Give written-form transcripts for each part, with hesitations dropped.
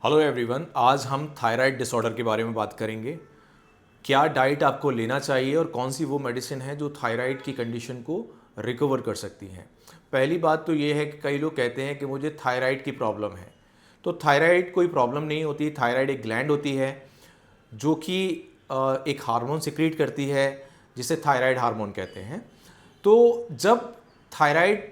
Hello everyone, आज हम thyroid disorder के बारे में बात करेंगे। क्या डाइट आपको लेना चाहिए और कौन सी वो मेडिसिन है जो थायराइड की कंडीशन को रिकवर कर सकती हैं। पहली बात तो ये है कि कई लोग कहते हैं कि मुझे थायराइड की प्रॉब्लम है। तो थायराइड कोई प्रॉब्लम नहीं होती। थायराइड एक ग्लैंड होती है जो कि एक हार्मोन सिक्रीट करती है जिसे थायराइड हार्मोन कहते हैं। तो जब थायराइड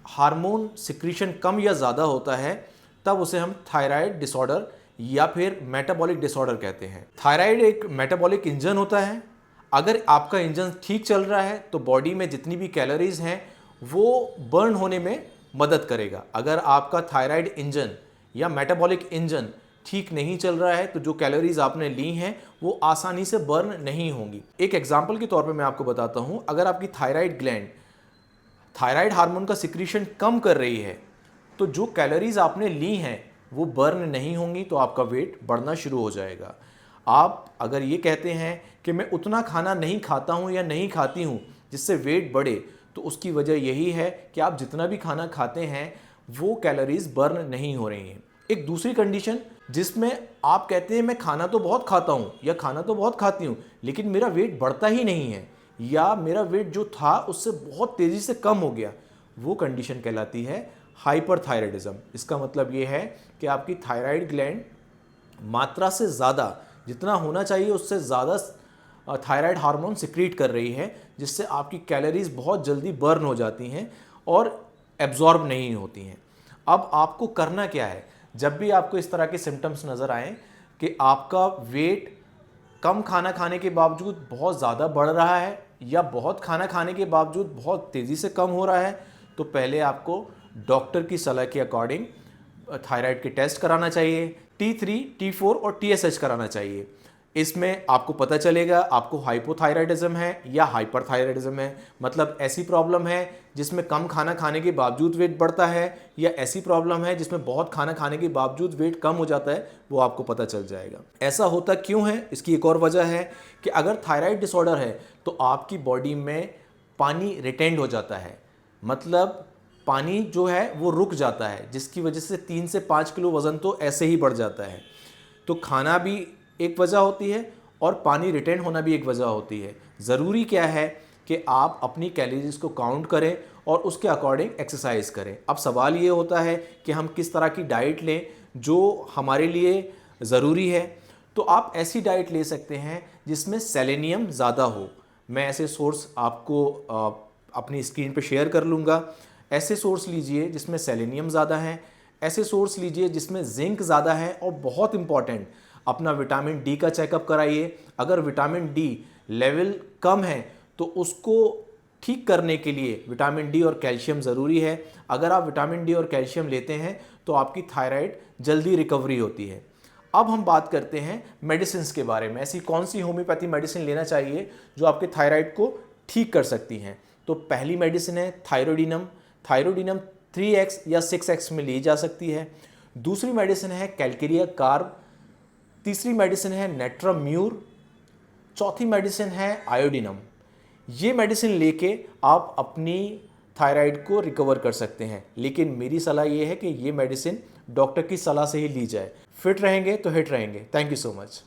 हार्मोन सिक्रीशन कम या ज़्यादा होता है तब उसे हम थायराइड डिसऑर्डर या फिर मेटाबॉलिक डिसऑर्डर कहते हैं। थायराइड एक मेटाबॉलिक इंजन होता है। अगर आपका इंजन ठीक चल रहा है तो बॉडी में जितनी भी कैलोरीज हैं वो बर्न होने में मदद करेगा। अगर आपका थायराइड इंजन या मेटाबॉलिक इंजन ठीक नहीं चल रहा है तो जो कैलोरीज आपने ली हैं वो आसानी से बर्न नहीं होंगी। एक एग्जांपल के तौर पे मैं आपको बताता हूं, अगर आपकी थायराइड ग्लैंड थायराइड हार्मोन का सिक्रीशन कम कर रही है तो जो कैलोरीज आपने ली हैं वो बर्न नहीं होंगी, तो आपका वेट बढ़ना शुरू हो जाएगा। आप अगर ये कहते हैं कि मैं उतना खाना नहीं खाता हूँ या नहीं खाती हूँ जिससे वेट बढ़े, तो उसकी वजह यही है कि आप जितना भी खाना खाते हैं वो कैलोरीज बर्न नहीं हो रही हैं। एक दूसरी कंडीशन जिसमें आप कहते हैं मैं खाना तो बहुत खाता हूँ या खाना तो बहुत खाती हूँ लेकिन मेरा वेट बढ़ता ही नहीं है या मेरा वेट जो था उससे बहुत तेज़ी से कम हो गया, वो कंडीशन कहलाती है हाइपरथायराइडिज्म। इसका मतलब ये है कि आपकी थायराइड ग्लैंड मात्रा से ज़्यादा, जितना होना चाहिए उससे ज़्यादा थायराइड हार्मोन सिक्रीट कर रही है, जिससे आपकी कैलोरीज बहुत जल्दी बर्न हो जाती हैं और एब्जॉर्ब नहीं होती हैं। अब आपको करना क्या है, जब भी आपको इस तरह के सिम्टम्स नज़र आएँ कि आपका वेट कम खाना खाने के बावजूद बहुत ज़्यादा बढ़ रहा है या बहुत खाना खाने के बावजूद बहुत तेज़ी से कम हो रहा है, तो पहले आपको डॉक्टर की सलाह के अकॉर्डिंग थायराइड के टेस्ट कराना चाहिए। T3, T4 और TSH कराना चाहिए। इसमें आपको पता चलेगा आपको हाइपोथायराइडिज्म है या हाइपरथायराइडिज्म है। मतलब ऐसी प्रॉब्लम है जिसमें कम खाना खाने के बावजूद वेट बढ़ता है या ऐसी प्रॉब्लम है जिसमें बहुत खाना खाने के बावजूद वेट कम हो जाता है, वो आपको पता चल जाएगा। ऐसा होता क्यों है, इसकी एक और वजह है कि अगर थायराइड डिसऑर्डर है तो आपकी बॉडी में पानी रिटेंड हो जाता है। मतलब पानी जो है वो रुक जाता है, जिसकी वजह से 3 से 5 किलो वज़न तो ऐसे ही बढ़ जाता है। तो खाना भी एक वजह होती है और पानी रिटेन होना भी एक वजह होती है। ज़रूरी क्या है कि आप अपनी कैलोरीज को काउंट करें और उसके अकॉर्डिंग एक्सरसाइज करें। अब सवाल ये होता है कि हम किस तरह की डाइट लें जो हमारे लिए ज़रूरी है। तो आप ऐसी डाइट ले सकते हैं जिसमें सेलेनियम ज़्यादा हो। मैं ऐसे सोर्स आपको अपनी स्क्रीन पे शेयर कर लूँगा। ऐसे सोर्स लीजिए जिसमें सेलेनियम ज़्यादा है, ऐसे सोर्स लीजिए जिसमें जिंक ज़्यादा है, और बहुत इंपॉर्टेंट अपना विटामिन डी का चेकअप कराइए। अगर विटामिन डी लेवल कम है तो उसको ठीक करने के लिए विटामिन डी और कैल्शियम ज़रूरी है। अगर आप विटामिन डी और कैल्शियम लेते हैं तो आपकी थायराइड जल्दी रिकवरी होती है। अब हम बात करते हैं मेडिसिन के बारे में। ऐसी कौन सी होम्योपैथी मेडिसिन लेना चाहिए जो आपके थायराइड को ठीक कर सकती हैं। तो पहली मेडिसिन है थायरोडिनम। थायरोडिनम 3x या 6x में ली जा सकती है। दूसरी मेडिसिन है कैलकेरिया कार्ब। तीसरी मेडिसिन है नेट्राम्यूर। चौथी मेडिसिन है आयोडिनम। ये मेडिसिन लेके आप अपनी थायराइड को रिकवर कर सकते हैं, लेकिन मेरी सलाह ये है कि ये मेडिसिन डॉक्टर की सलाह से ही ली जाए। फिट रहेंगे तो हिट रहेंगे। Thank you so much.